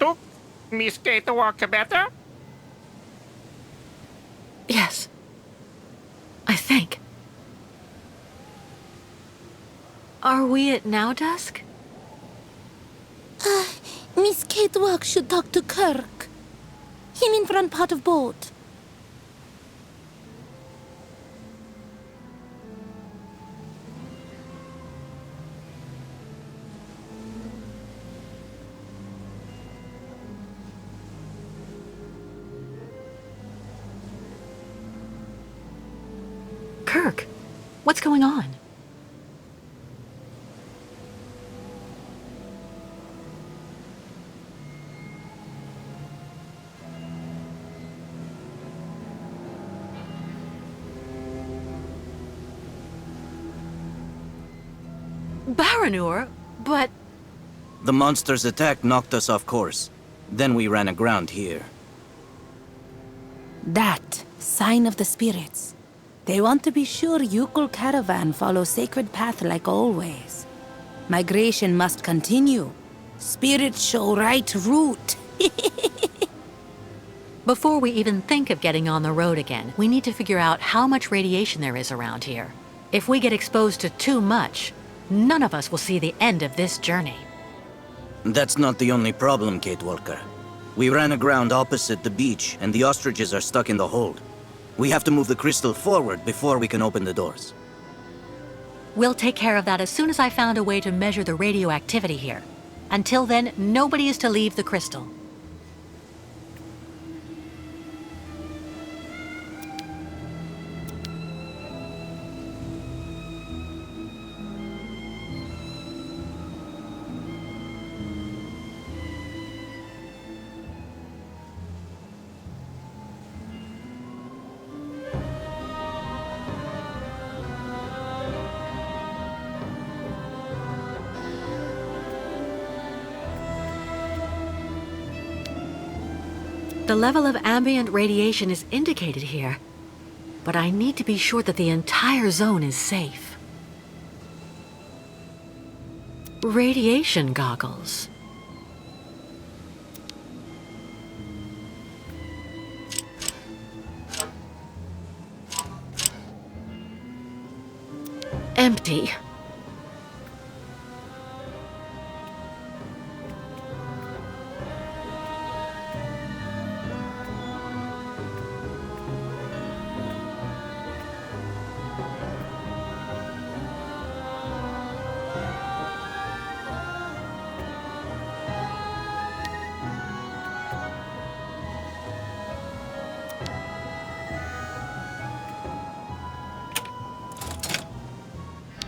took Miss K to walk better? Yes. I think. Are we at now dusk? Miss Kate Walk should talk to Kirk. Him in front part of boat. Kirk, what's going on? Baranur, but... The monster's attack knocked us off course. Then we ran aground here. That sign of the spirits. They want to be sure youkol caravan follow sacred path like always. Migration must continue. Spirits show right route. Before we even think of getting on the road again, we need to figure out how much radiation there is around here. If we get exposed to too much, none of us will see the end of this journey. That's not the only problem, Kate Walker. We ran aground opposite the beach, and the ostriches are stuck in the hold. We have to move the crystal forward before we can open the doors. We'll take care of that as soon as I found a way to measure the radioactivity here. Until then, nobody is to leave the crystal. The level of ambient radiation is indicated here, but I need to be sure that the entire zone is safe. Radiation goggles. Empty.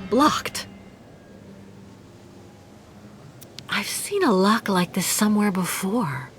Blocked. I've seen a lock like this somewhere before.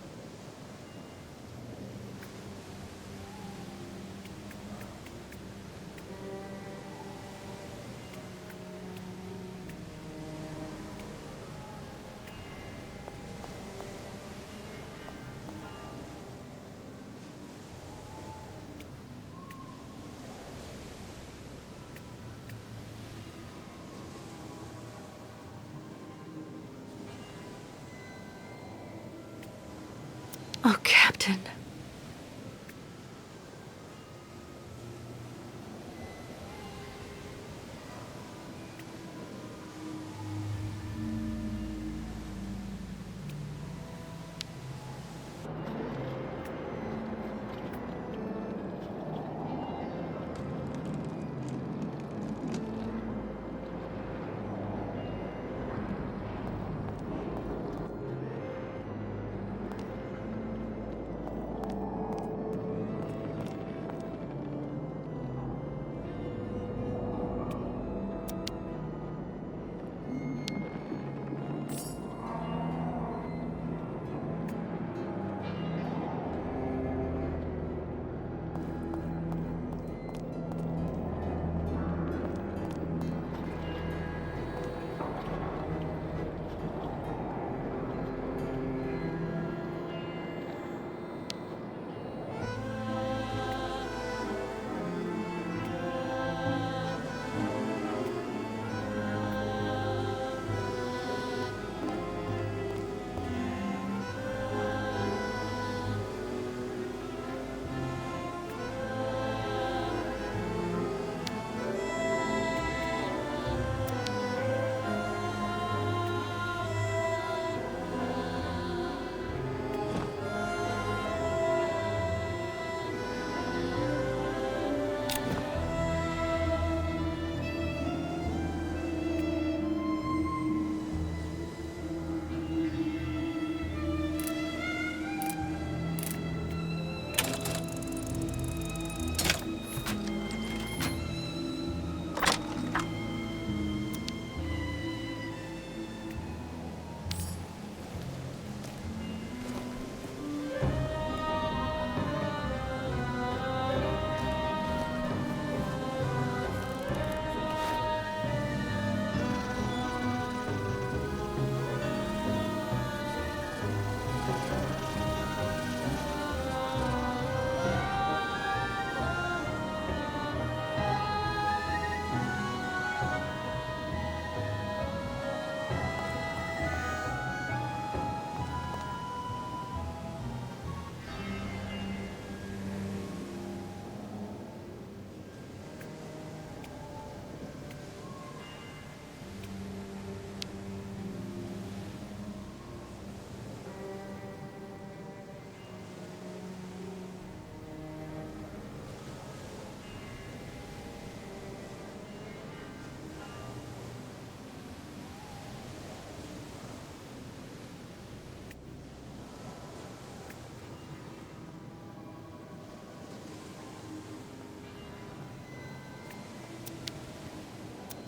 Oh, Captain.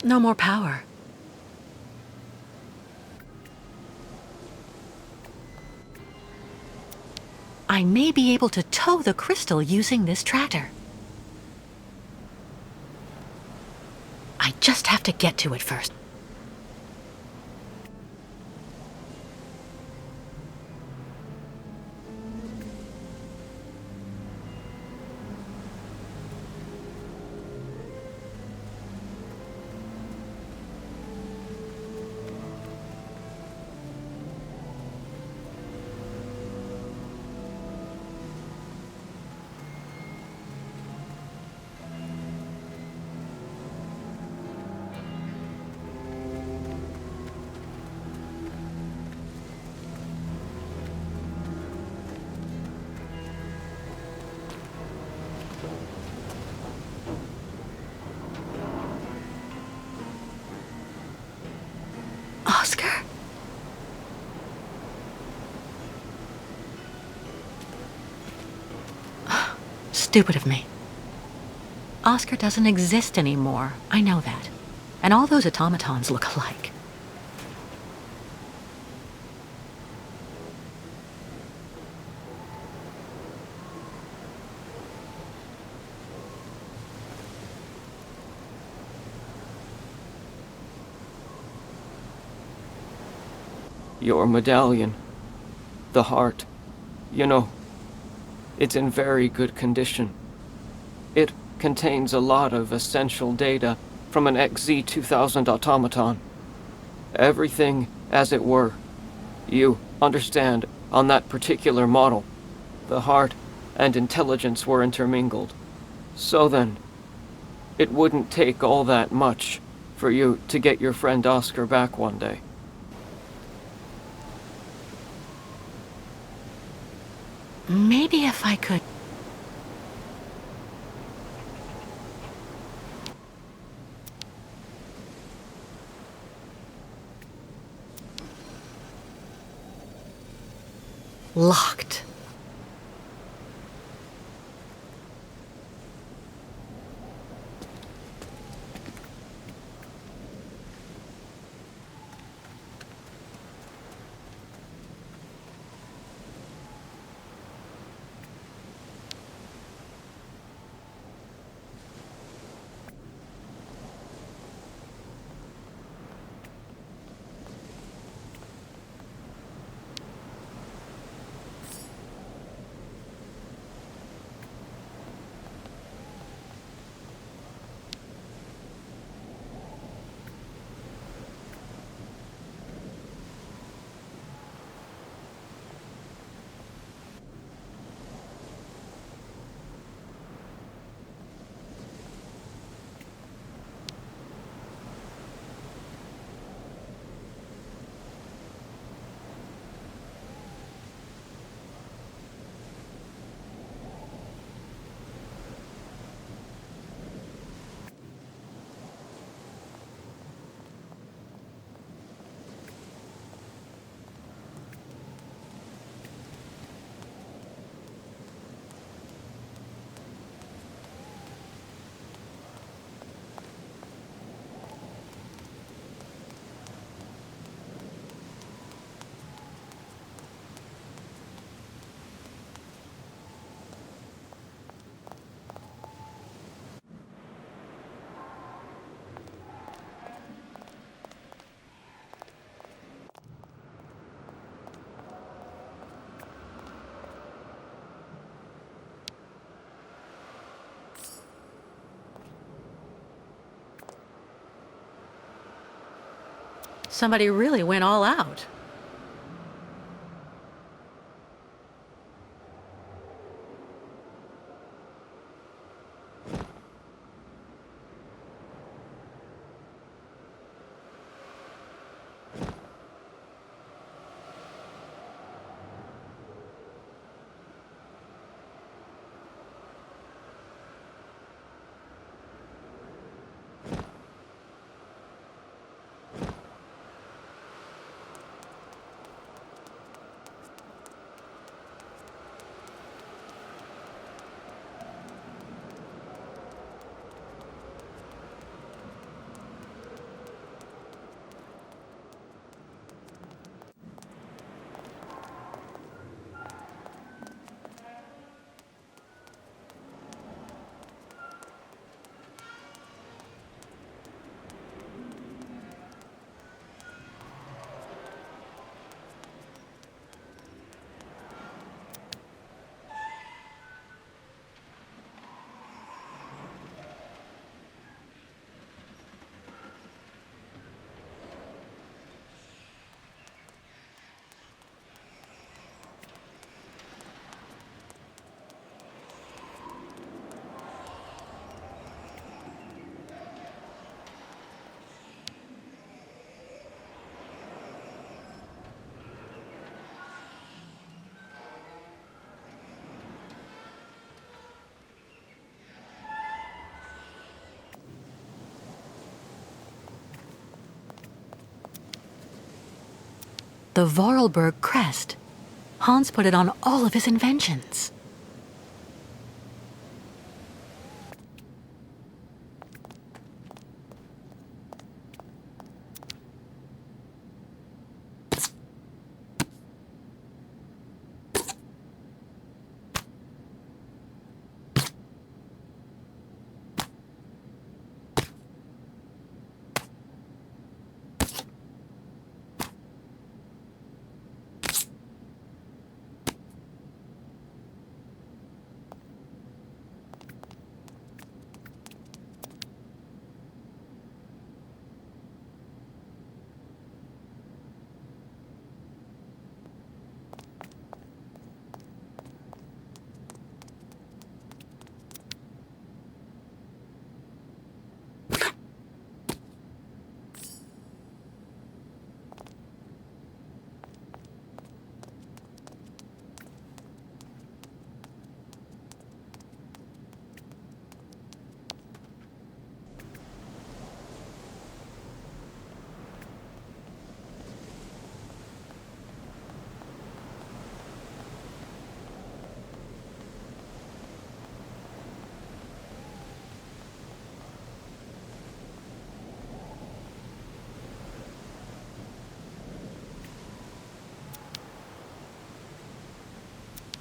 No more power. I may be able to tow the crystal using this tractor. I just have to get to it first. Oscar? Stupid of me. Oscar doesn't exist anymore. I know that. And all those automatons look alike. Your medallion. The heart. You know, it's in very good condition. It contains a lot of essential data from an XZ-2000 automaton. Everything as it were. You understand, on that particular model, the heart and intelligence were intermingled. So then, it wouldn't take all that much for you to get your friend Oscar back one day. Maybe if I could... Locked. Somebody really went all out. The Vorarlberg crest. Hans put it on all of his inventions.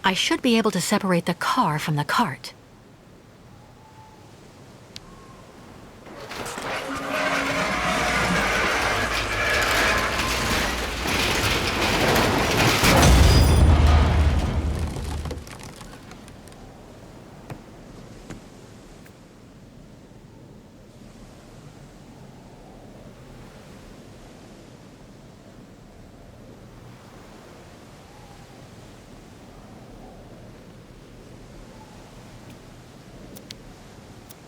I should be able to separate the car from the cart.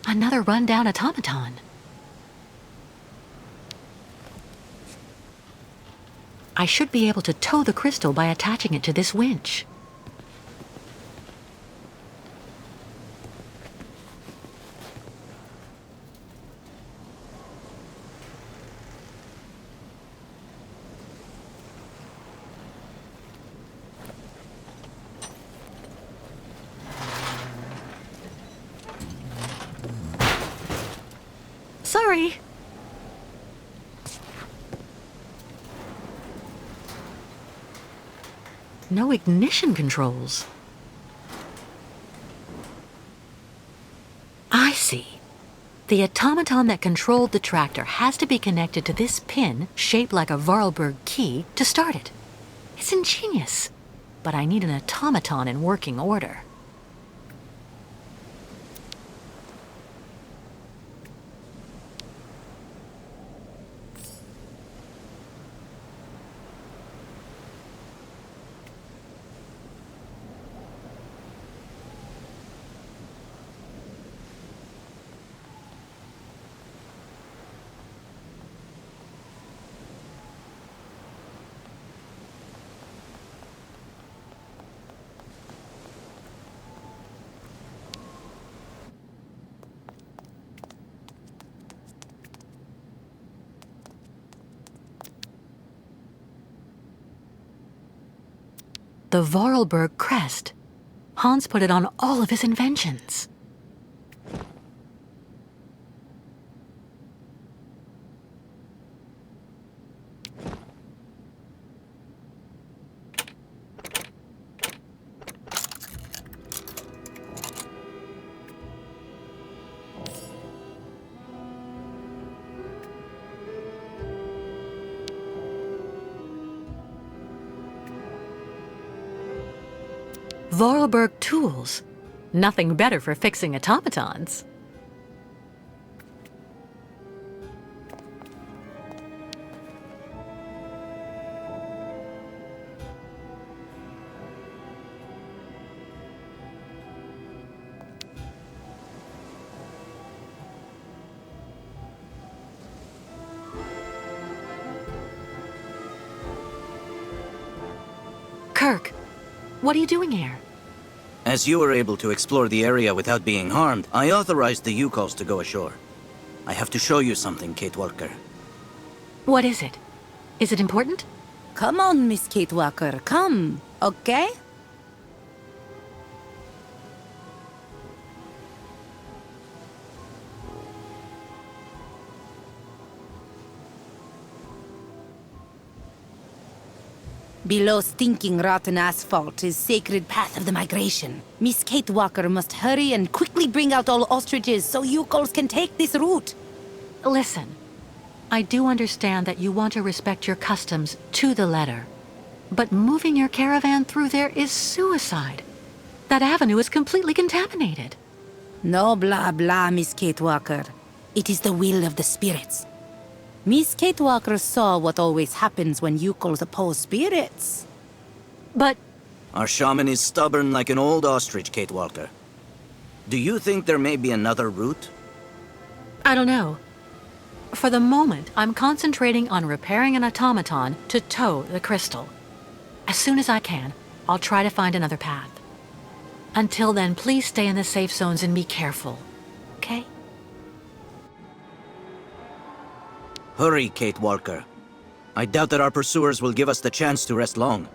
Another run-down automaton. I should be able to tow the crystal by attaching it to this winch. Sorry. No ignition controls. I see. The automaton that controlled the tractor has to be connected to this pin, shaped like a Vorarlberg key, to start it. It's ingenious, but I need an automaton in working order. The Vorarlberg crest. Hans put it on all of his inventions. Vorarlberg tools. Nothing better for fixing automatons. Kirk, what are you doing here? As you were able to explore the area without being harmed, I authorized the youkols to go ashore. I have to show you something, Kate Walker. What is it? Is it important? Come on, Miss Kate Walker, come, okay? Below stinking rotten asphalt is sacred path of the migration. Miss Kate Walker must hurry and quickly bring out all ostriches so youkols can take this route. Listen, I do understand that you want to respect your customs to the letter. But moving your caravan through there is suicide. That avenue is completely contaminated. No blah blah, Miss Kate Walker. It is the will of the spirits. Miss Kate Walker saw what always happens when youkols oppose spirits. But Our shaman is stubborn like an old ostrich, Kate Walker. Do you think there may be another route? I don't know. For the moment, I'm concentrating on repairing an automaton to tow the crystal. As soon as I can, I'll try to find another path. Until then, please stay in the safe zones and be careful, okay? Hurry, Kate Walker. I doubt that our pursuers will give us the chance to rest long.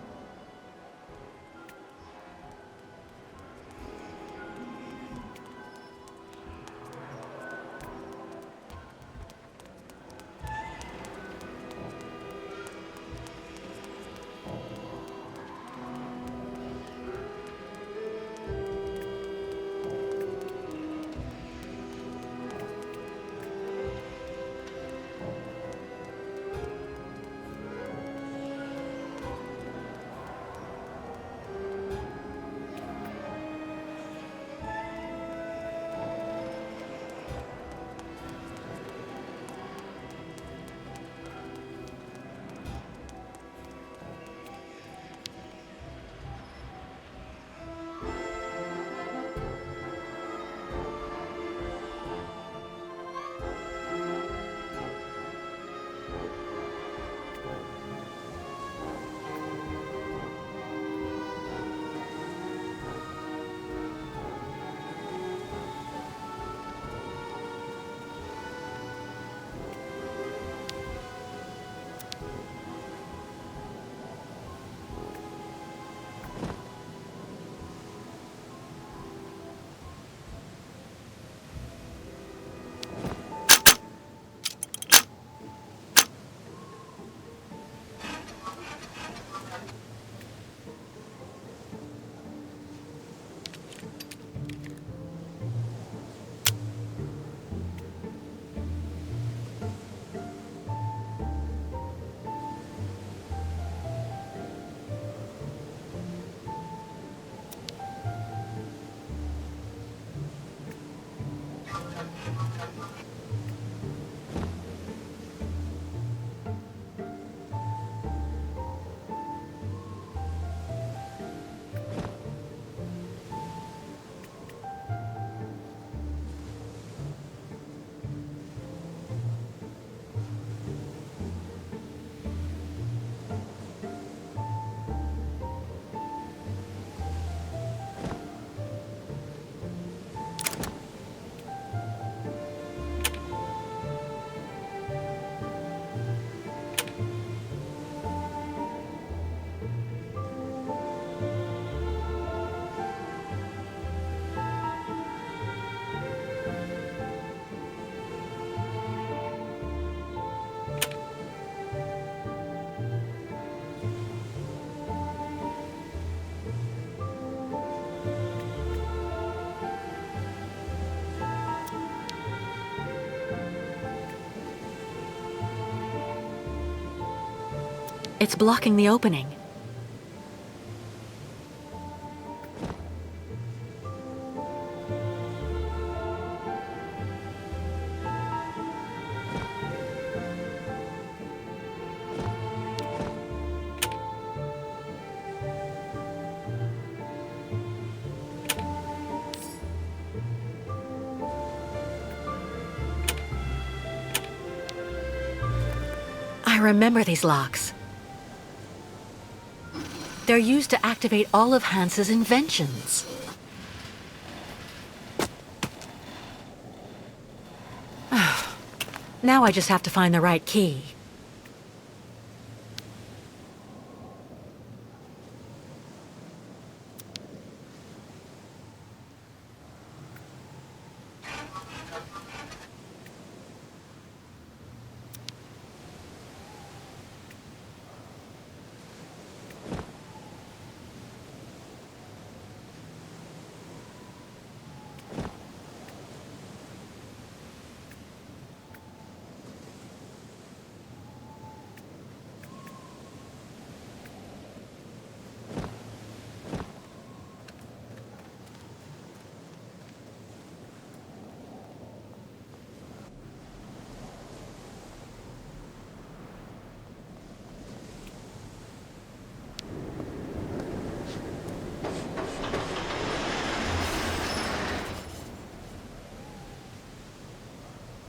It's blocking the opening. I remember these locks. They're used to activate all of Hans's inventions. Now I just have to find the right key.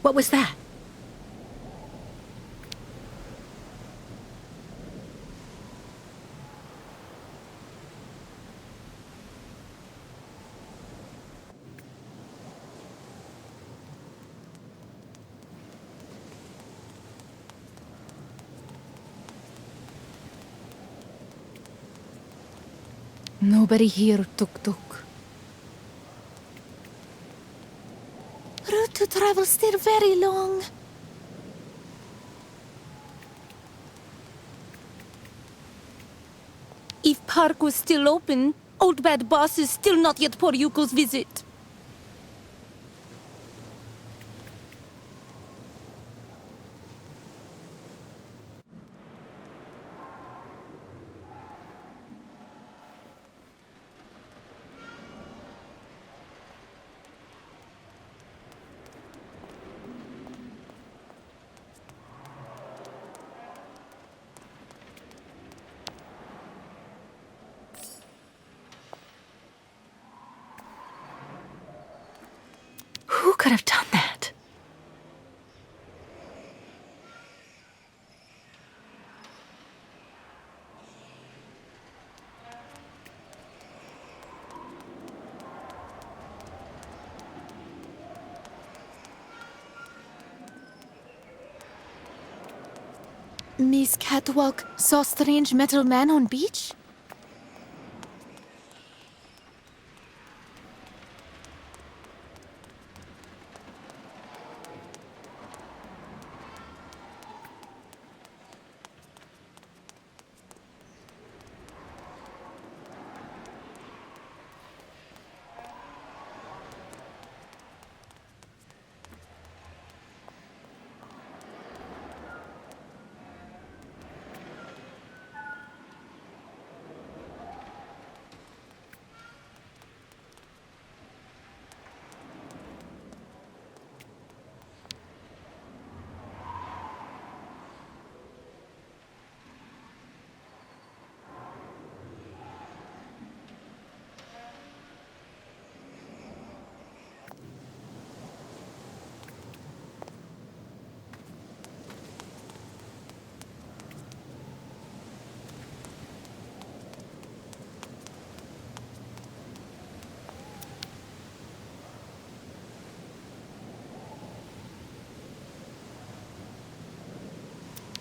What was that? Nobody here, tuk-tuk. Route to travel still very long. If park was still open, old bad boss is still not yet for Yuko's visit. Who could have done that? Miss Catwalk saw strange metal man on beach?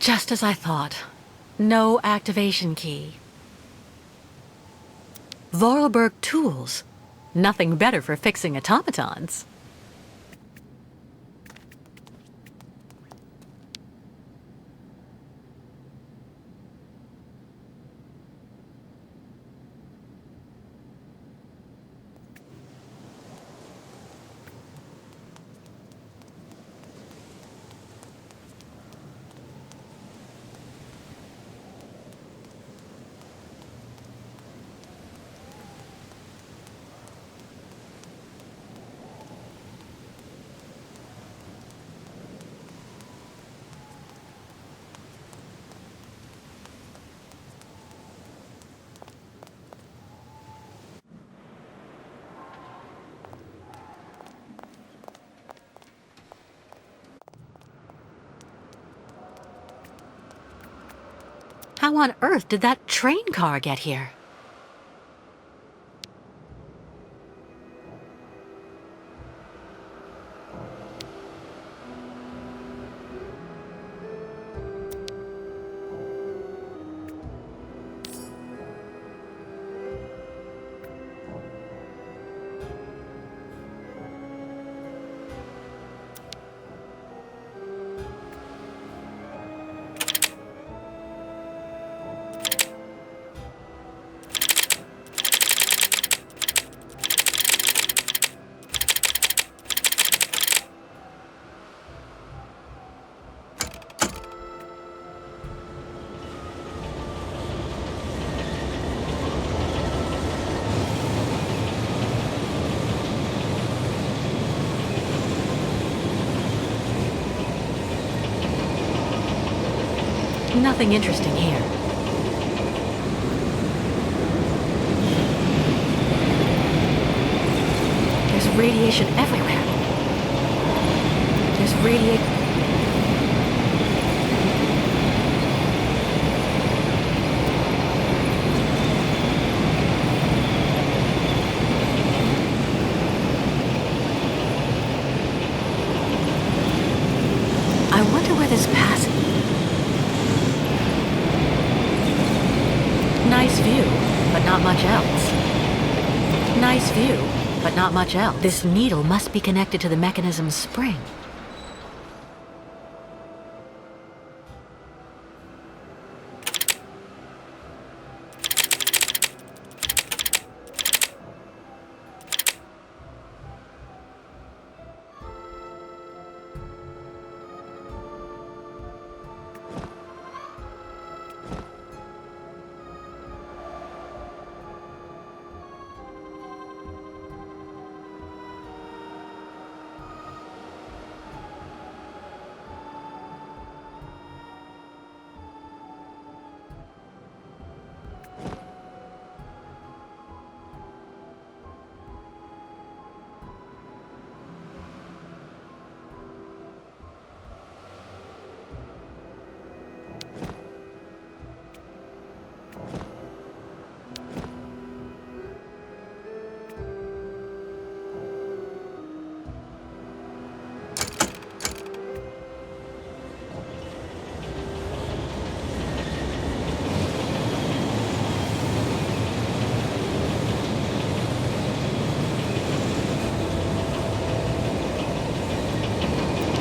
Just as I thought. No activation key. Vorarlberg tools. Nothing better for fixing automatons. How on earth did that train car get here? Nothing interesting here. There's radiation everywhere. this radiate... I wonder where this passes. Nice view, but not much else. Nice view, but not much else. This needle must be connected to the mechanism's spring.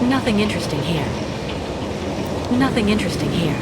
Nothing interesting here. Nothing interesting here.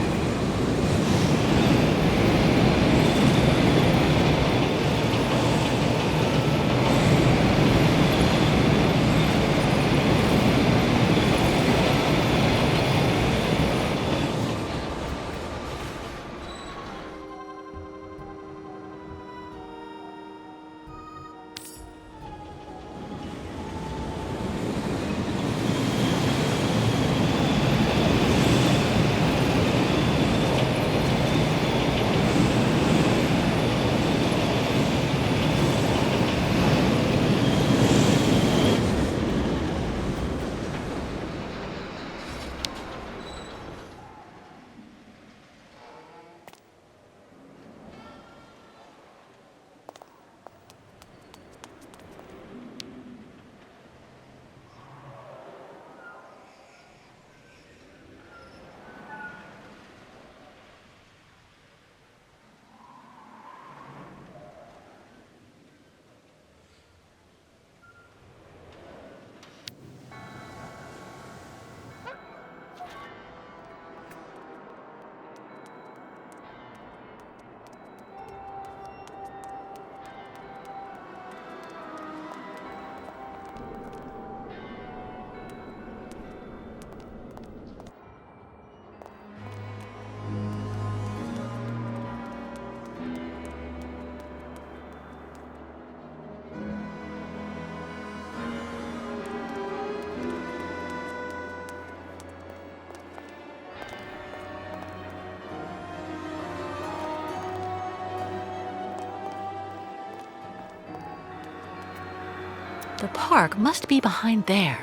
The park must be behind there.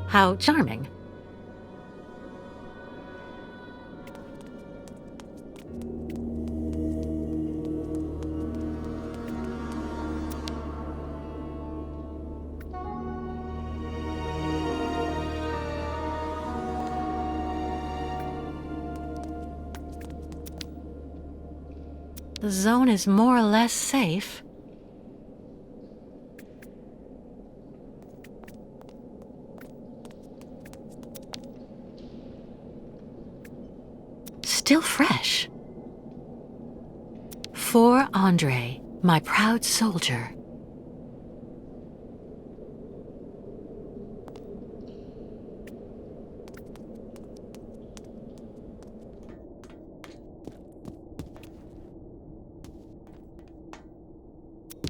How charming. The zone is more or less safe. Still fresh. For Andre, my proud soldier.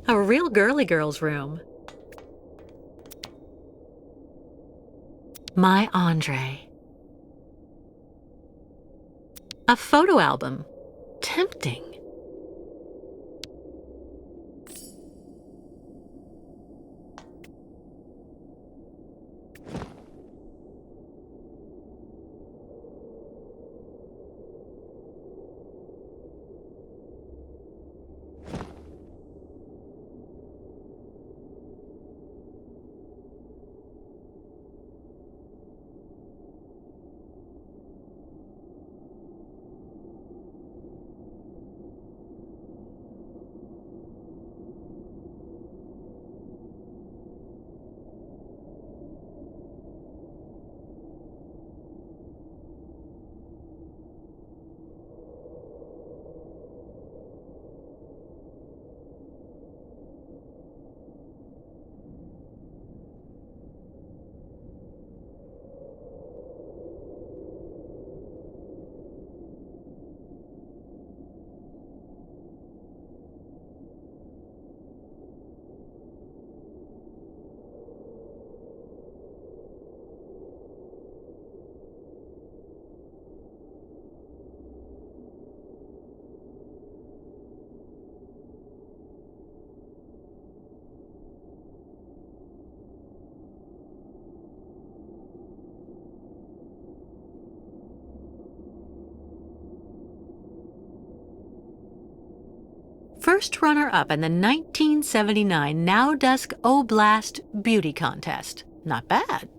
A real girly girl's room. My Andre. A photo album. Tempting. First runner-up in the 1979 Now Dusk Oblast Beauty Contest. Not bad.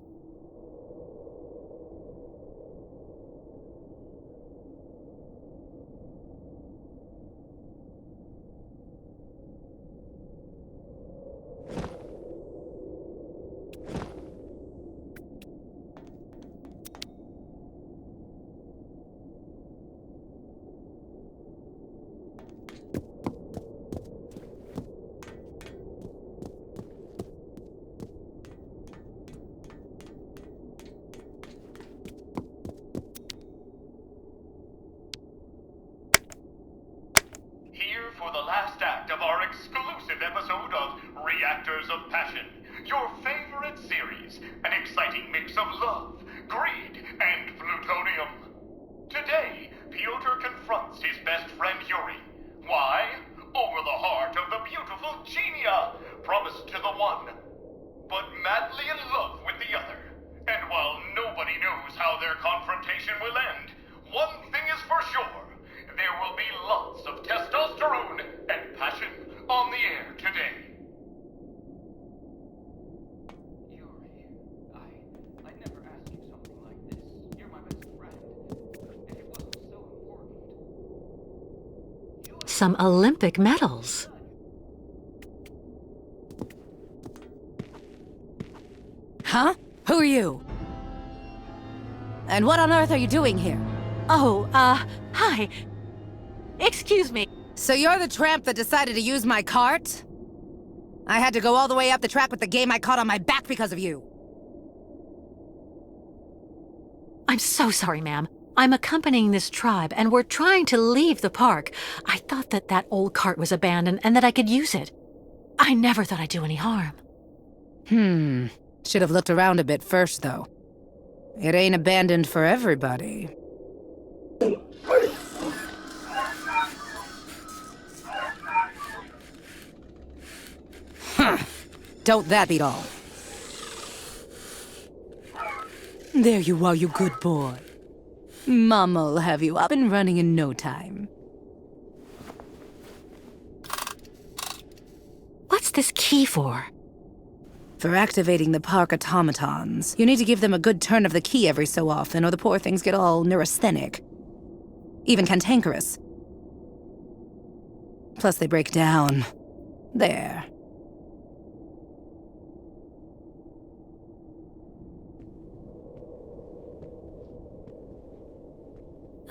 For the last act of our exclusive episode of Reactors of Passion, your favorite series, an exciting mix of love, greed, and plutonium. Today, Piotr confronts his best friend Yuri. Why? Over the heart of the beautiful Genia, promised to the one, but madly in love with the other. And while nobody knows how their confrontation will end, one thing is for sure. There will be lots of testosterone and passion on the air today. Yuri, I never asked you something like this. You're my best friend. If it wasn't so important... Some Olympic medals. Huh? Who are you? And what on earth are you doing here? Oh, hi. Excuse me. So you're the tramp that decided to use my cart? I had to go all the way up the track with the game I caught on my back because of you. I'm so sorry, ma'am. I'm accompanying this tribe, and we're trying to leave the park. I thought that old cart was abandoned and that I could use it. I never thought I'd do any harm. Should have looked around a bit first, though. It ain't abandoned for everybody. Don't that beat all? There you are, you good boy. Mama'll have you up and running in no time. What's this key for? For activating the park automatons, you need to give them a good turn of the key every so often, or the poor things get all neurasthenic. Even cantankerous. Plus they break down. There.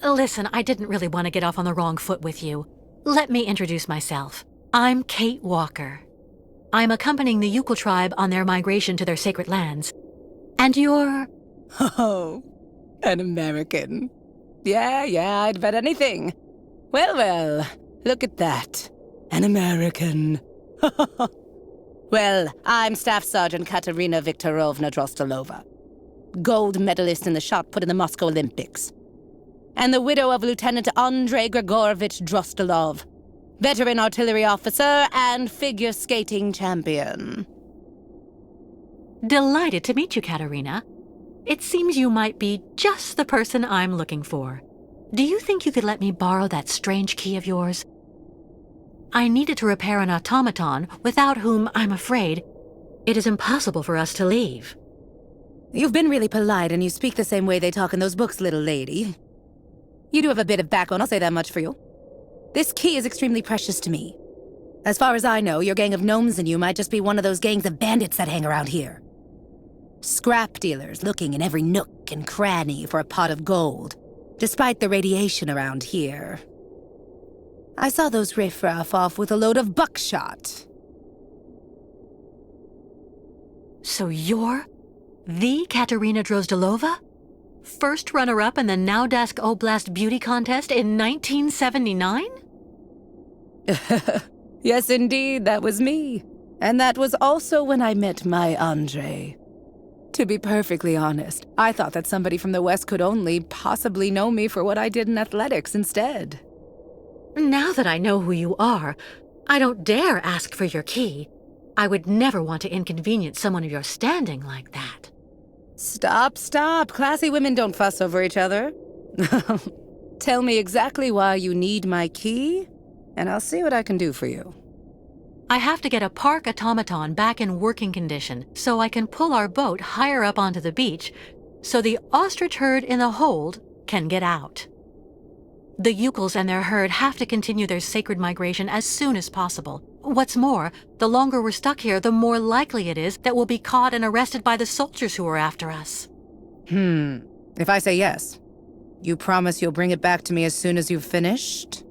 Listen, I didn't really want to get off on the wrong foot with you. Let me introduce myself. I'm Kate Walker. I'm accompanying the youkol tribe on their migration to their sacred lands. And you're... Oh, an American. Yeah, I'd bet anything. Well, look at that. An American. Well, I'm Staff Sergeant Katerina Viktorovna Drostelova. Gold medalist in the shot put in the Moscow Olympics. And the widow of Lieutenant Andrei Grigorovich Drostelov, veteran artillery officer and figure skating champion. Delighted to meet you, Katerina. It seems you might be just the person I'm looking for. Do you think you could let me borrow that strange key of yours? I needed to repair an automaton, without whom, I'm afraid, it is impossible for us to leave. You've been really polite, and you speak the same way they talk in those books, little lady. You do have a bit of backbone, I'll say that much for you. This key is extremely precious to me. As far as I know, your gang of gnomes and you might just be one of those gangs of bandits that hang around here. Scrap dealers looking in every nook and cranny for a pot of gold, despite the radiation around here. I saw those riffraff off with a load of buckshot. So you're the Katerina Drozdelova? First runner-up in the Naudask Oblast Beauty Contest in 1979? Yes, indeed, that was me. And that was also when I met my Andre. To be perfectly honest, I thought that somebody from the West could only possibly know me for what I did in athletics instead. Now that I know who you are, I don't dare ask for your key. I would never want to inconvenience someone of your standing like that. Stop. Classy women don't fuss over each other. Tell me exactly why you need my key, and I'll see what I can do for you. I have to get a park automaton back in working condition so I can pull our boat higher up onto the beach so the ostrich herd in the hold can get out. The youkols and their herd have to continue their sacred migration as soon as possible. What's more, the longer we're stuck here, the more likely it is that we'll be caught and arrested by the soldiers who are after us. If I say yes, you promise you'll bring it back to me as soon as you've finished?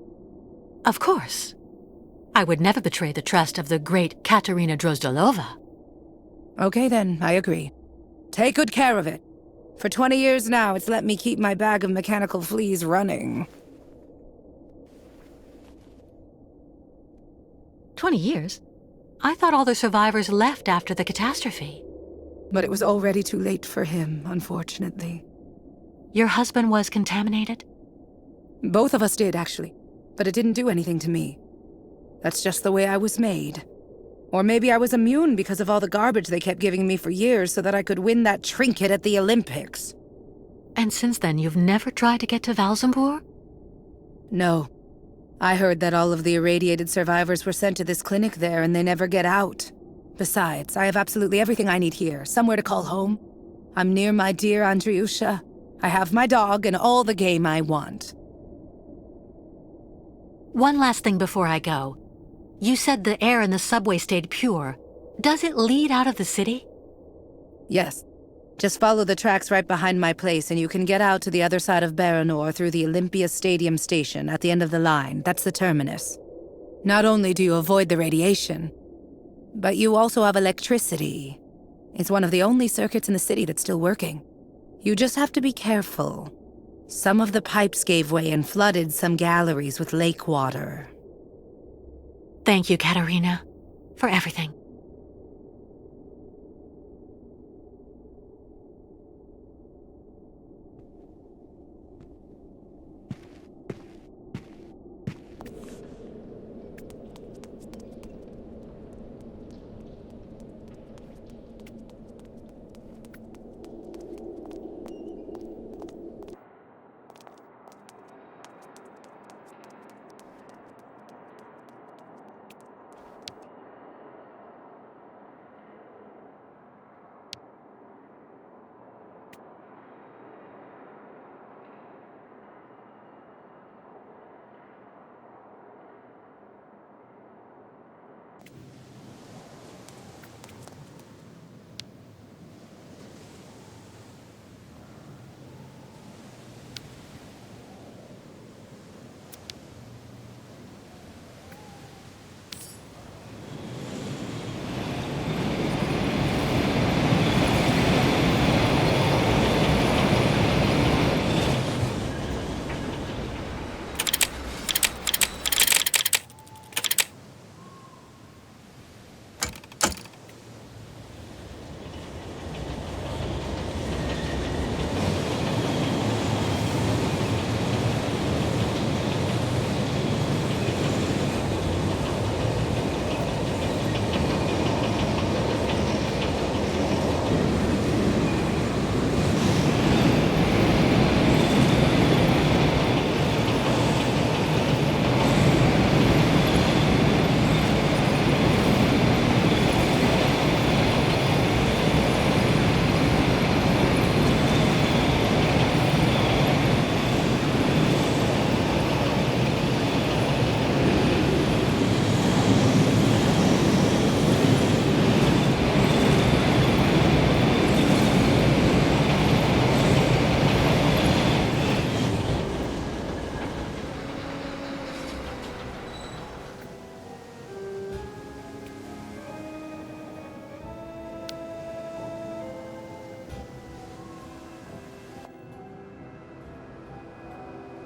Of course. I would never betray the trust of the great Katerina Drozdelova. Okay then, I agree. Take good care of it. For 20 years now, it's let me keep my bag of mechanical fleas running. 20 years? I thought all the survivors left after the catastrophe. But it was already too late for him, unfortunately. Your husband was contaminated? Both of us did, actually. But it didn't do anything to me. That's just the way I was made. Or maybe I was immune because of all the garbage they kept giving me for years so that I could win that trinket at the Olympics. And since then, you've never tried to get to Valsembor? No. I heard that all of the irradiated survivors were sent to this clinic there and they never get out. Besides, I have absolutely everything I need here, somewhere to call home. I'm near my dear Andriusha. I have my dog and all the game I want. One last thing before I go. You said the air in the subway stayed pure. Does it lead out of the city? Yes. Just follow the tracks right behind my place and you can get out to the other side of Baranor through the Olympia Stadium station at the end of the line. That's the terminus. Not only do you avoid the radiation, but you also have electricity. It's one of the only circuits in the city that's still working. You just have to be careful. Some of the pipes gave way and flooded some galleries with lake water. Thank you, Katerina, for everything.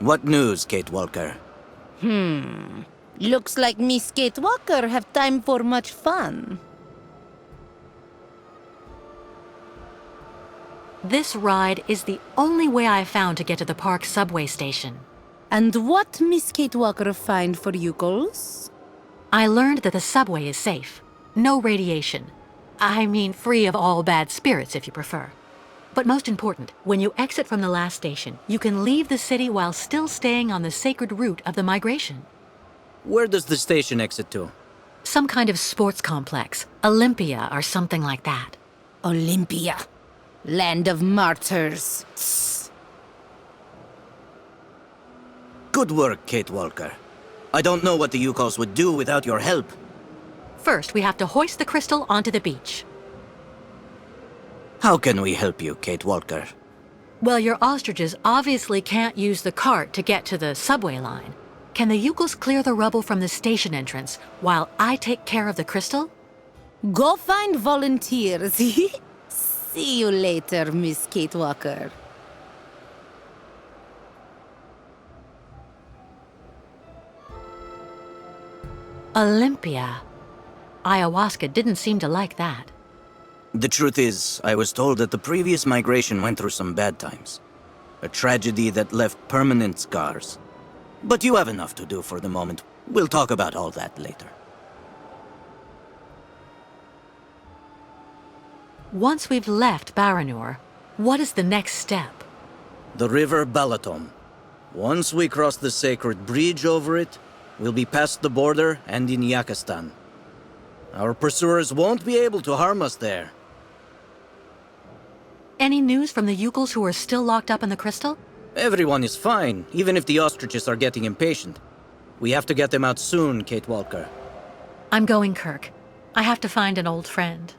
What news, Kate Walker? Looks like Miss Kate Walker have time for much fun. This ride is the only way I found to get to the park subway station. And what Miss Kate Walker find for youkuls? I learned that the subway is safe. No radiation. I mean, free of all bad spirits, if you prefer. But most important, when you exit from the last station, you can leave the city while still staying on the sacred route of the migration. Where does the station exit to? Some kind of sports complex, Olympia or something like that. Olympia. Land of martyrs. Good work, Kate Walker. I don't know what the youkols would do without your help. First, we have to hoist the crystal onto the beach. How can we help you, Kate Walker? Well, your ostriches obviously can't use the cart to get to the subway line. Can the youkuls clear the rubble from the station entrance while I take care of the crystal? Go find volunteers. See you later, Miss Kate Walker. Olympia. Ayahuasca didn't seem to like that. The truth is, I was told that the previous migration went through some bad times. A tragedy that left permanent scars. But you have enough to do for the moment. We'll talk about all that later. Once we've left Baranur, what is the next step? The river Balaton. Once we cross the sacred bridge over it, we'll be past the border and in Yakistan. Our pursuers won't be able to harm us there. Any news from the youkuls who are still locked up in the crystal? Everyone is fine, even if the ostriches are getting impatient. We have to get them out soon, Kate Walker. I'm going, Kirk. I have to find an old friend.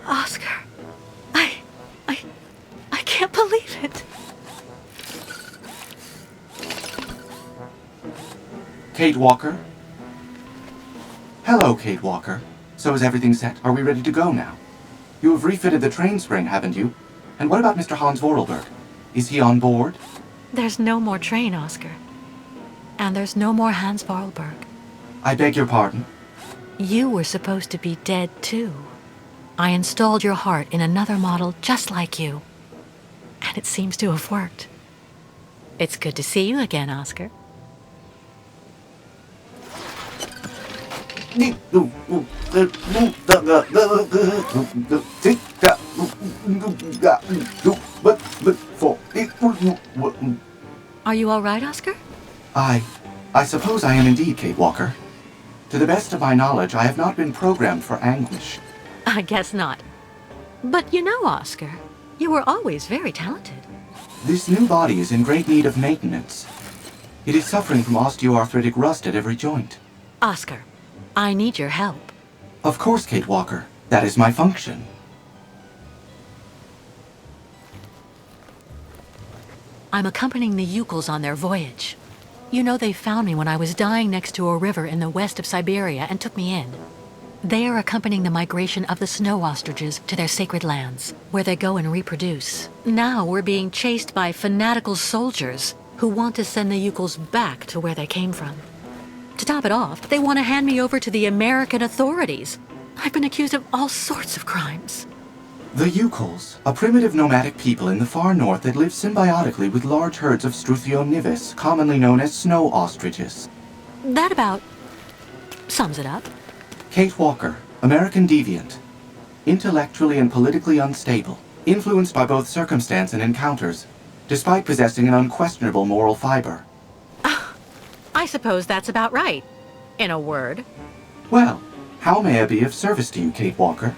Oscar, I can't believe it. Kate Walker? Hello, Kate Walker. So is everything set? Are we ready to go now? You have refitted the train spring, haven't you? And what about Mr. Hans Vordelberg? Is he on board? There's no more train, Oscar. And there's no more Hans Vordelberg. I beg your pardon? You were supposed to be dead, too. I installed your heart in another model just like you. And it seems to have worked. It's good to see you again, Oscar. Are you all right, Oscar? I suppose I am indeed, Kate Walker. To the best of my knowledge, I have not been programmed for anguish. I guess not. But you know, Oscar, you were always very talented. This new body is in great need of maintenance. It is suffering from osteoarthritic rust at every joint. Oscar, I need your help. Of course, Kate Walker. That is my function. I'm accompanying the youkols on their voyage. You know they found me when I was dying next to a river in the west of Syberia and took me in. They are accompanying the migration of the snow ostriches to their sacred lands, where they go and reproduce. Now we're being chased by fanatical soldiers who want to send the youkols back to where they came from. To top it off, they want to hand me over to the American authorities. I've been accused of all sorts of crimes. The youkols, a primitive nomadic people in the far north that live symbiotically with large herds of struzzi, commonly known as snow ostriches. That about sums it up. Kate Walker, American deviant. Intellectually and politically unstable, influenced by both circumstance and encounters, despite possessing an unquestionable moral fiber. I suppose that's about right, in a word. Well, how may I be of service to you, Kate Walker?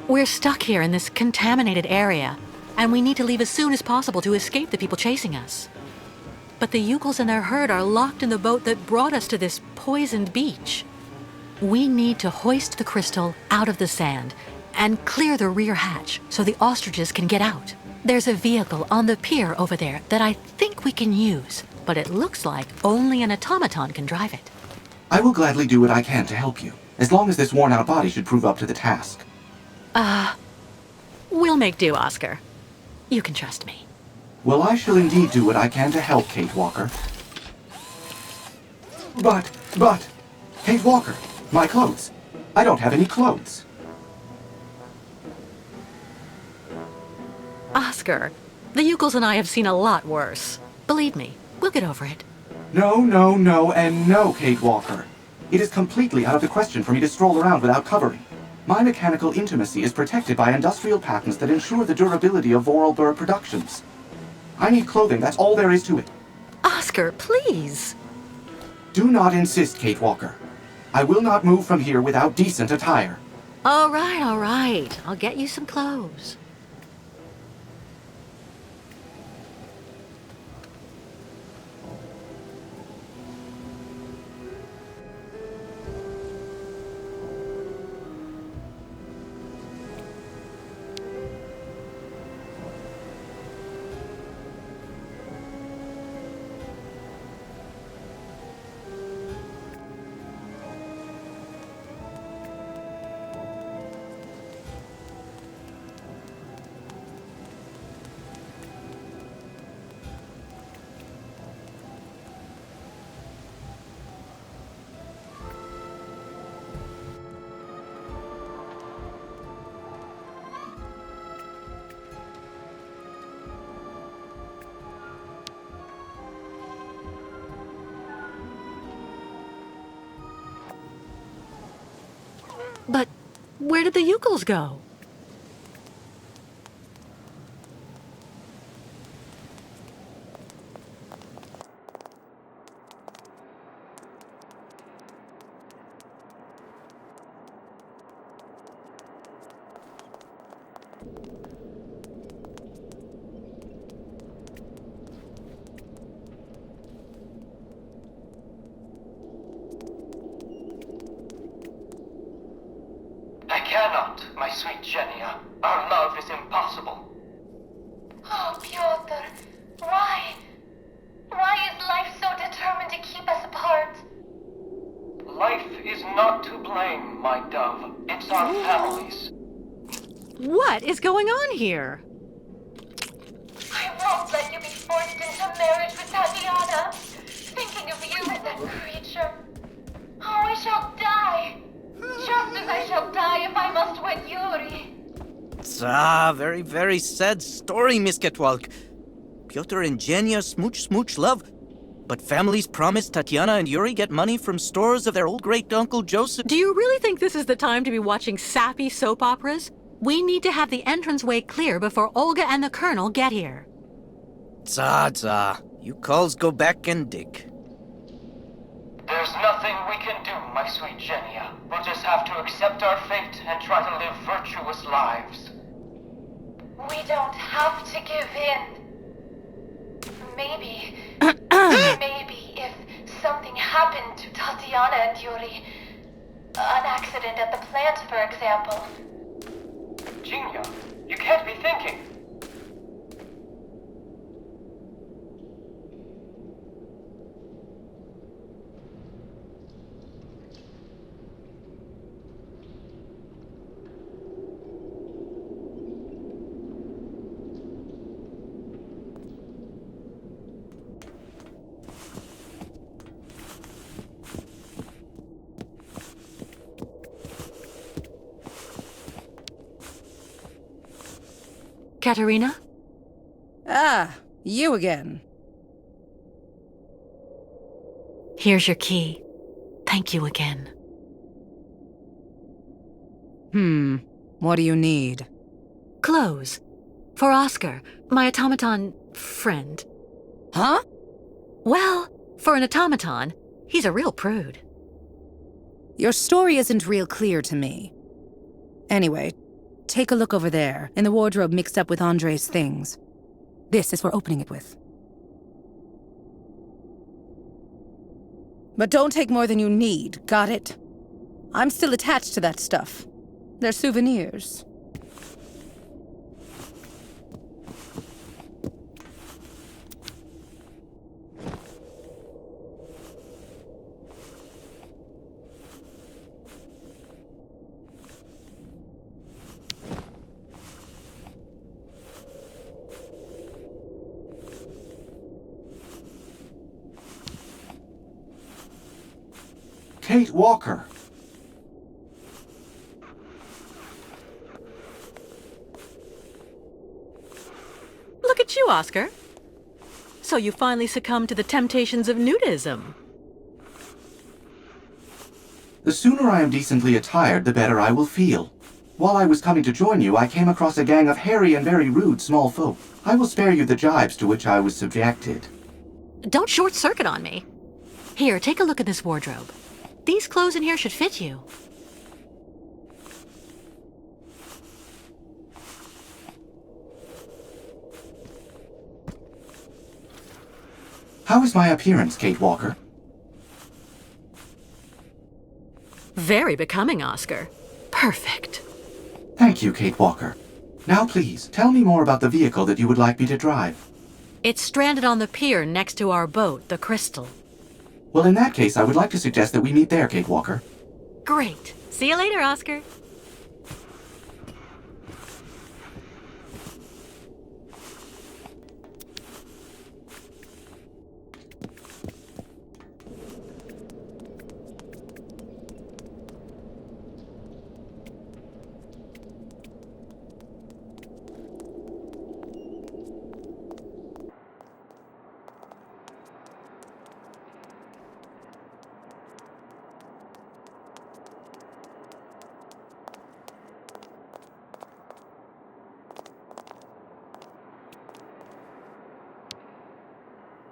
We're stuck here in this contaminated area, and we need to leave as soon as possible to escape the people chasing us. But the youkols and their herd are locked in the boat that brought us to this poisoned beach. We need to hoist the crystal out of the sand and clear the rear hatch so the ostriches can get out. There's a vehicle on the pier over there that I think we can use, but it looks like only an automaton can drive it. I will gladly do what I can to help you, as long as this worn-out body should prove up to the task. We'll make do, Oscar. You can trust me. Well, I shall indeed do what I can to help, Kate Walker. But, Kate Walker, my clothes. I don't have any clothes. Oscar, the youkols and I have seen a lot worse. Believe me, we'll get over it. No, and no, Kate Walker. It is completely out of the question for me to stroll around without covering. My mechanical intimacy is protected by industrial patents that ensure the durability of Vorarlberg productions. I need clothing, that's all there is to it. Oscar, please. Do not insist, Kate Walker. I will not move from here without decent attire. All right. I'll get you some clothes. But where did the youkols go? Cannot, my sweet Genia. Our love is impossible. Oh, Piotr, why? Why is life so determined to keep us apart? Life is not to blame, my dove. It's our families. What is going on here? I won't let you be forced into marriage with Tatiana. Thinking of you as that creature. Oh, I shall die. Just as I shall die if I must wed Yuri. Very, very sad story, Miss Ketwalk. Pyotr and Genia smooch love. But families promise Tatiana and Yuri get money from stores of their old great-uncle Joseph. Do you really think this is the time to be watching sappy soap operas? We need to have the entranceway clear before Olga and the Colonel get here. You calls go back and dig. There's nothing we can do, my sweet Genia. We'll just have to accept our fate and try to live virtuous lives. We don't have to give in. Maybe if something happened to Tatiana and Yuri, an accident at the plant, for example. Genia, you can't be thinking. Katerina? Ah, you again. Here's your key. Thank you again. What do you need? Clothes. For Oscar, my automaton friend. Huh? Well, for an automaton, he's a real prude. Your story isn't real clear to me. Anyway, take a look over there, in the wardrobe mixed up with Andre's things. This is for opening it with. But don't take more than you need, got it? I'm still attached to that stuff. They're souvenirs. Kate Walker! Look at you, Oscar. So you finally succumbed to the temptations of nudism. The sooner I am decently attired, the better I will feel. While I was coming to join you, I came across a gang of hairy and very rude small folk. I will spare you the jibes to which I was subjected. Don't short-circuit on me. Here, take a look at this wardrobe. These clothes in here should fit you. How is my appearance, Kate Walker? Very becoming, Oscar. Perfect. Thank you, Kate Walker. Now please, tell me more about the vehicle that you would like me to drive. It's stranded on the pier next to our boat, the Crystal. Well, in that case, I would like to suggest that we meet there, Kate Walker. Great. See you later, Oscar.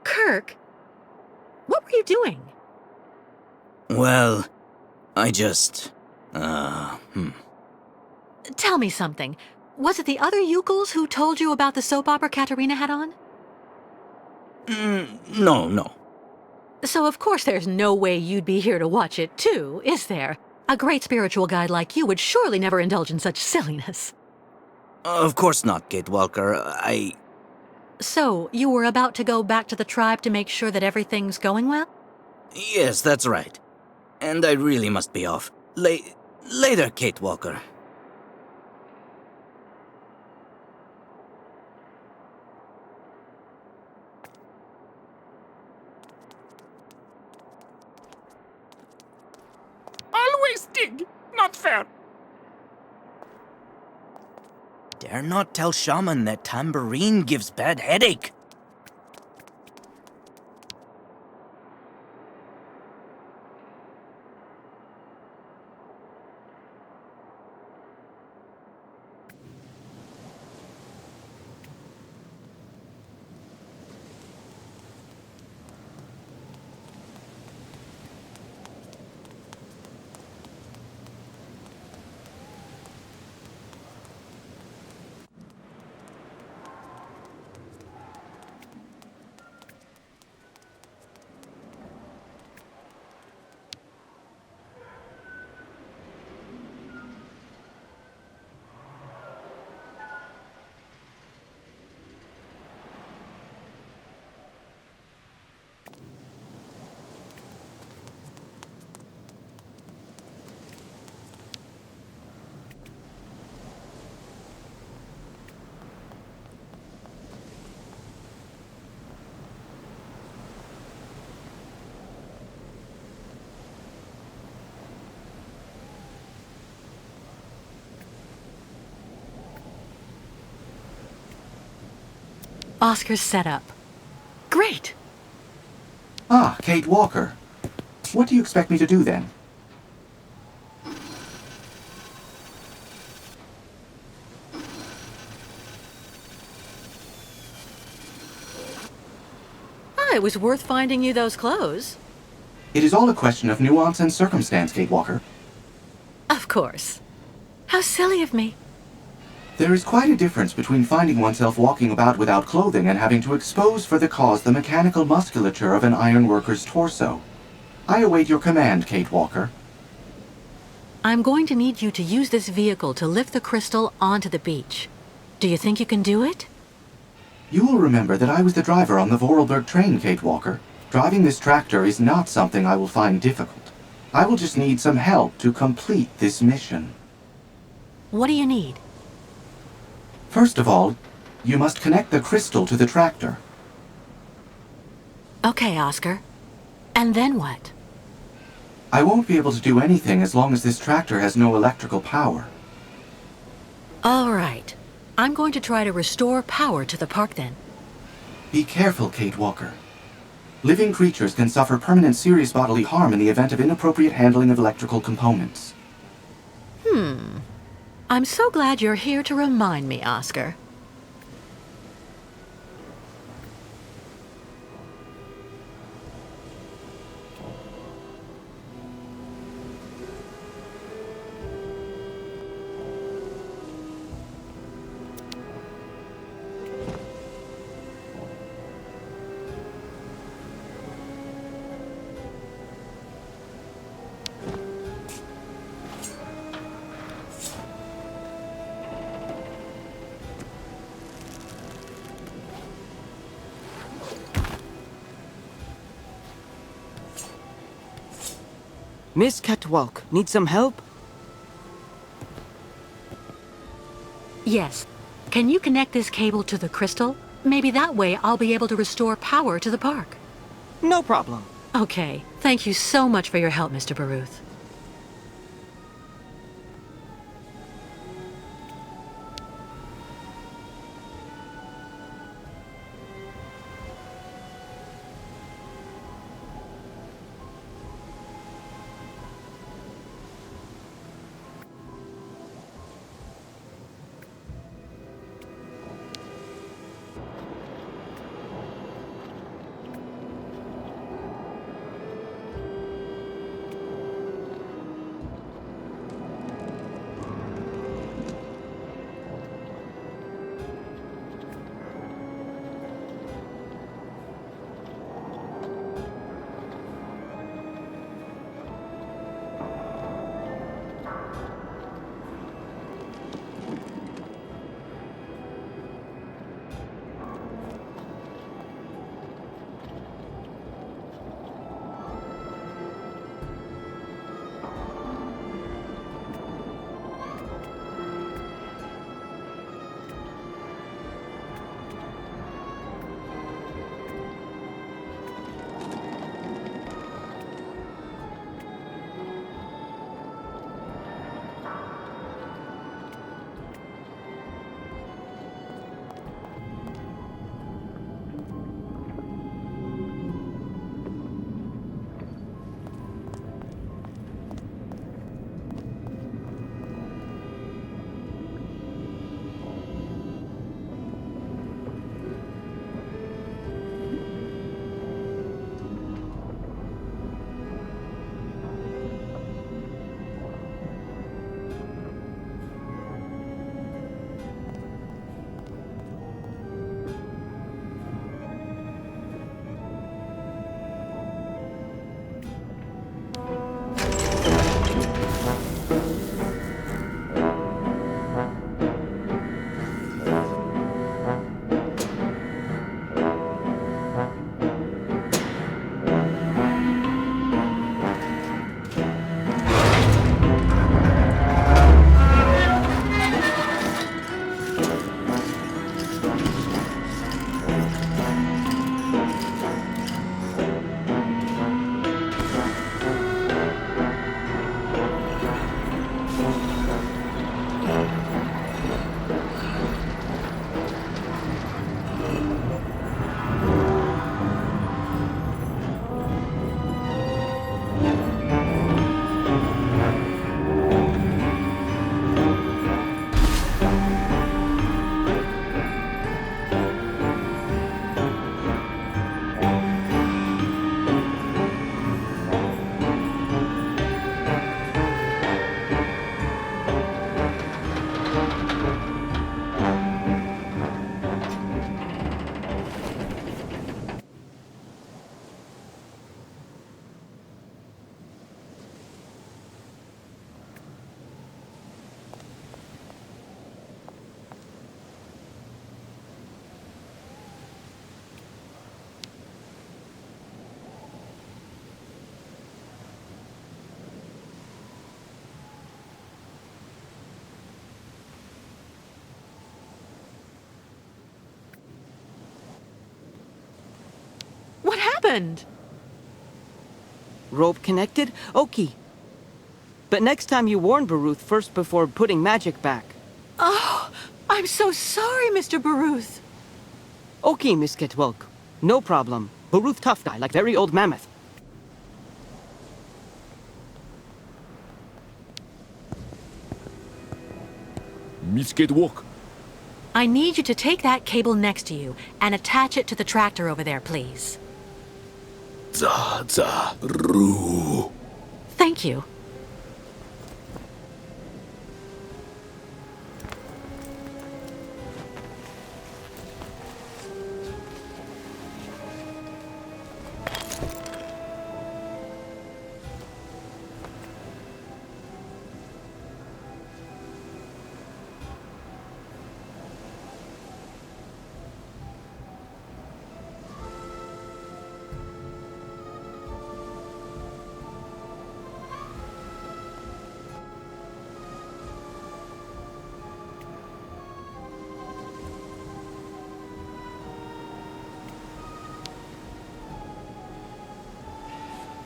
Kirk, what were you doing? Well, I just... Tell me something. Was it the other youkols who told you about the soap opera Katerina had on? No. So of course there's no way you'd be here to watch it too, is there? A great spiritual guide like you would surely never indulge in such silliness. Of course not, Kate Walker. So, you were about to go back to the tribe to make sure that everything's going well? Yes, that's right. And I really must be off. Later, Kate Walker. Always dig. Not fair. Dare not tell Shaman that tambourine gives bad headache. Oscar's set up. Great! Ah, Kate Walker. What do you expect me to do then? It was worth finding you those clothes. It is all a question of nuance and circumstance, Kate Walker. Of course. How silly of me. There is quite a difference between finding oneself walking about without clothing and having to expose for the cause the mechanical musculature of an ironworker's torso. I await your command, Kate Walker. I'm going to need you to use this vehicle to lift the crystal onto the beach. Do you think you can do it? You will remember that I was the driver on the Vorarlberg train, Kate Walker. Driving this tractor is not something I will find difficult. I will just need some help to complete this mission. What do you need? First of all, you must connect the crystal to the tractor. Okay, Oscar. And then what? I won't be able to do anything as long as this tractor has no electrical power. All right. I'm going to try to restore power to the park then. Be careful, Kate Walker. Living creatures can suffer permanent serious bodily harm in the event of inappropriate handling of electrical components. I'm so glad you're here to remind me, Oscar. Miss Catwalk, need some help? Yes. Can you connect this cable to the crystal? Maybe that way I'll be able to restore power to the park. No problem. Okay. Thank you so much for your help, Mr. Baruth. happened? Rope connected? Okay. But next time you warn Baruth first before putting magic back. Oh, I'm so sorry, Mr. Baruth. Okay, Miss Ketwelk. No problem. Baruth tough guy, like very old mammoth. Miss Ketwalk. I need you to take that cable next to you and attach it to the tractor over there, please. Ru. Thank you.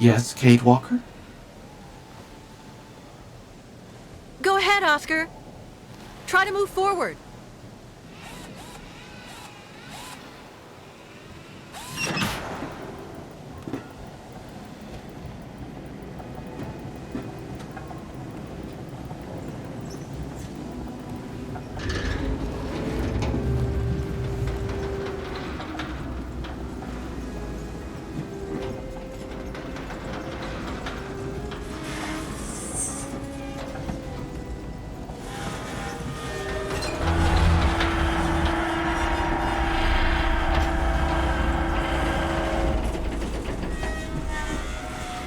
Yes, Kate Walker? Go ahead, Oscar. Try to move forward.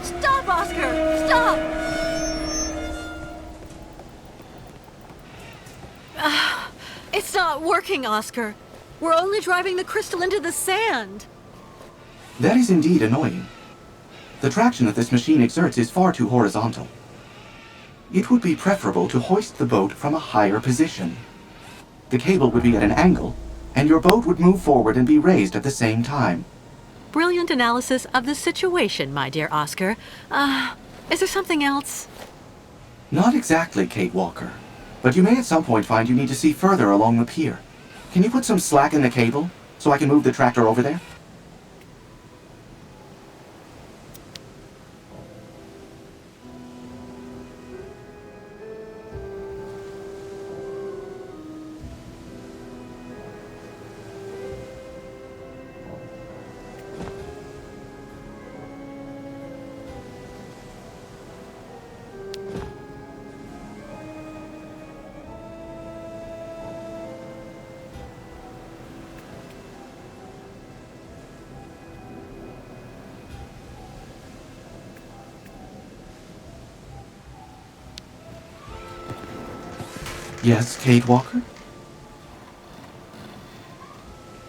Stop, Oscar! Stop! It's not working, Oscar. We're only driving the crystal into the sand. That is indeed annoying. The traction that this machine exerts is far too horizontal. It would be preferable to hoist the boat from a higher position. The cable would be at an angle, and your boat would move forward and be raised at the same time. Brilliant analysis of the situation, my dear Oscar. Is there something else? Not exactly, Kate Walker. But you may at some point find you need to see further along the pier. Can you put some slack in the cable, so I can move the tractor over there? Yes, Kate Walker?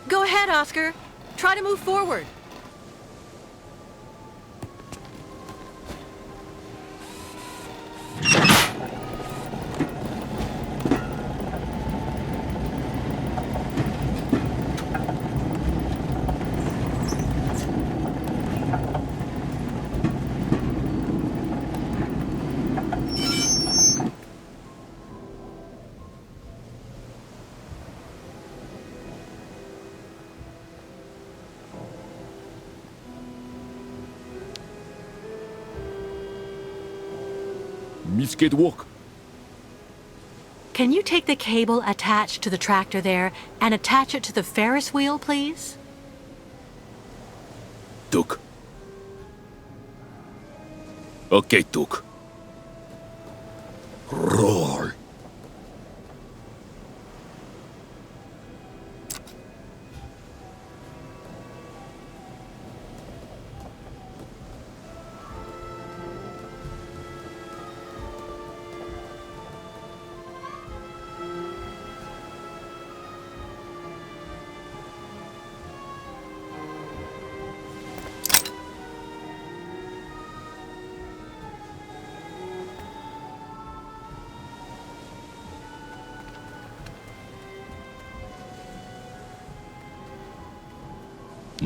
Go ahead, Oscar. Try to move forward. Miss Ketwalk. Can you take the cable attached to the tractor there and attach it to the Ferris wheel, please? Tuk. Okay, Tuk. Roll.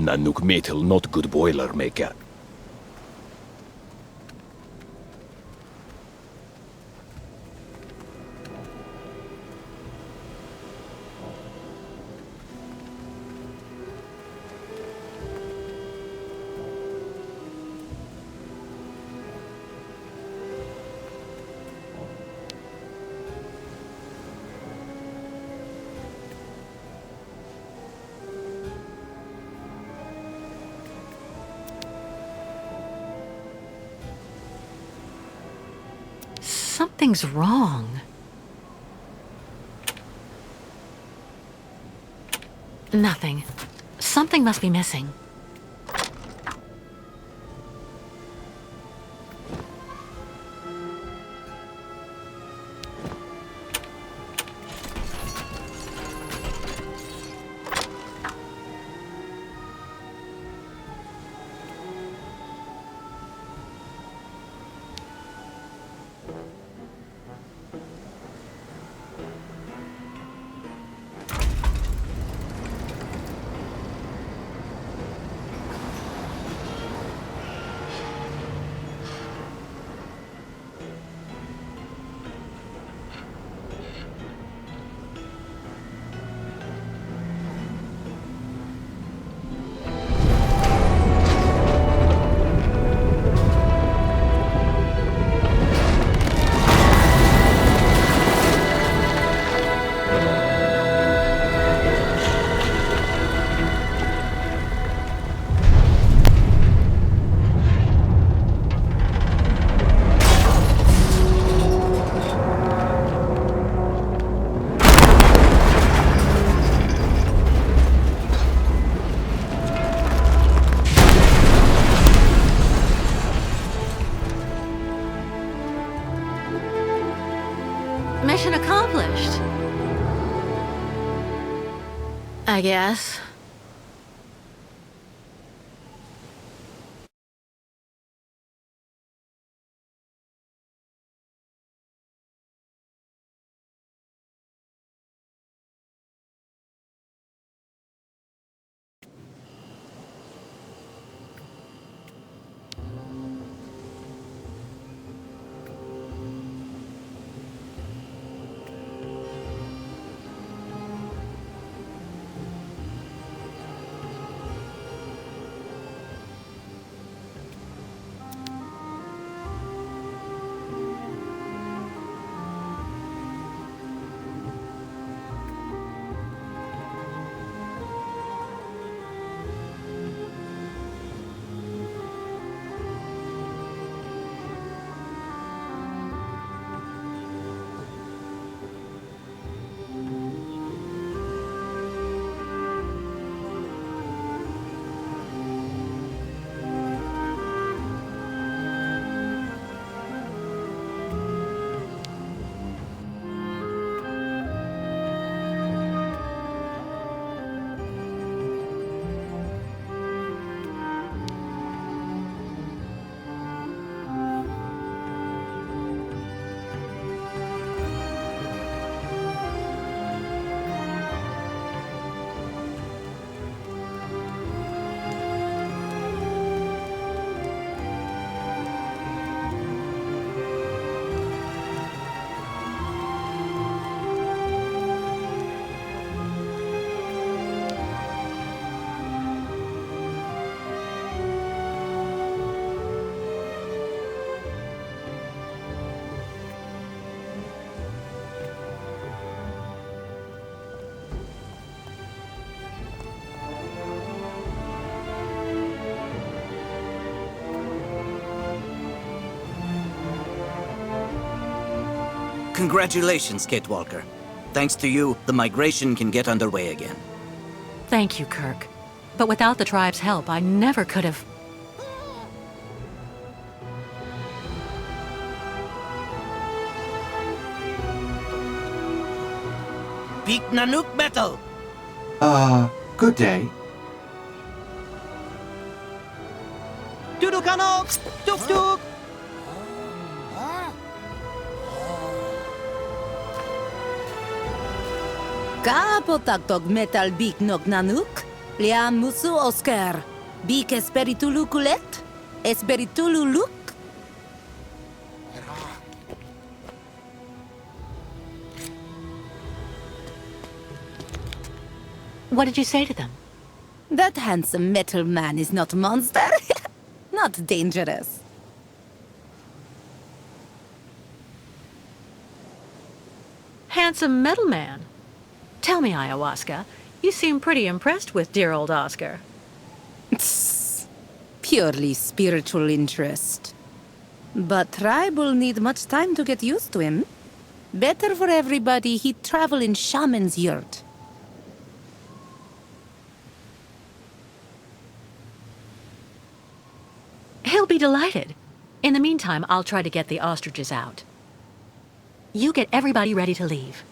Nanook metal not good boiler maker. Something's wrong. Nothing. Something must be missing. Mission accomplished. I guess. Congratulations, Kate Walker. Thanks to you, the migration can get underway again. Thank you, Kirk. But without the tribe's help, I never could have... Big Nanook metal! Good day. Dudukano! Tuk tuk! Kapotaktok metal big nok nanuk. Liam musu Oscar. Bik esperitulu kulet? Esperitulu luk? What did you say to them? That handsome metal man is not a monster. Not dangerous. Handsome metal man. Tell me, Ayahuasca, you seem pretty impressed with dear old Oscar. Purely spiritual interest. But tribe will need much time to get used to him. Better for everybody he'd travel in shaman's yurt. He'll be delighted. In the meantime, I'll try to get the ostriches out. You get everybody ready to leave.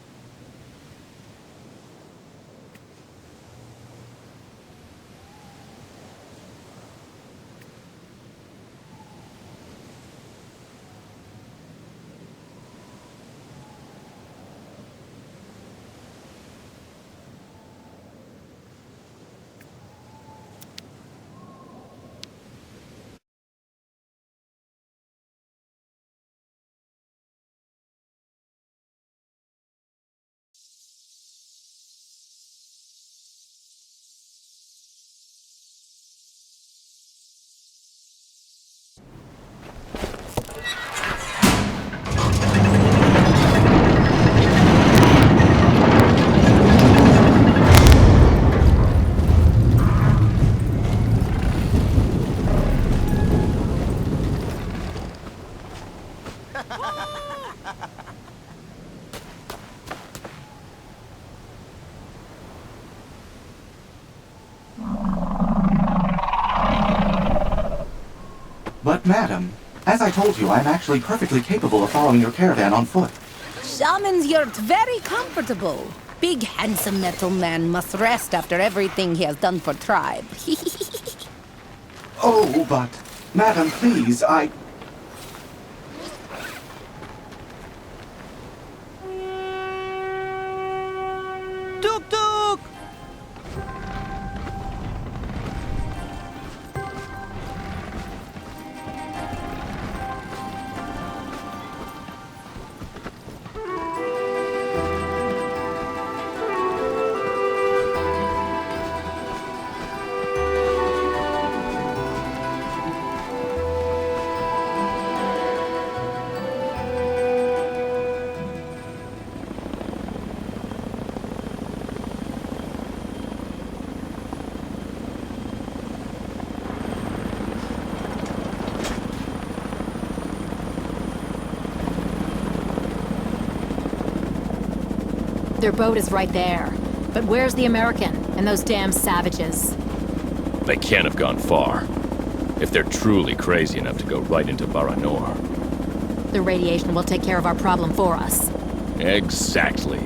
But madam, as I told you, I'm actually perfectly capable of following your caravan on foot. Shaman's yurt very comfortable. Big handsome metal man must rest after everything he has done for tribe. Oh, but... Madam, please, I... Tuk tuk! Their boat is right there. But where's the American and those damn savages? They can't have gone far. If they're truly crazy enough to go right into Baranor. The radiation will take care of our problem for us. Exactly.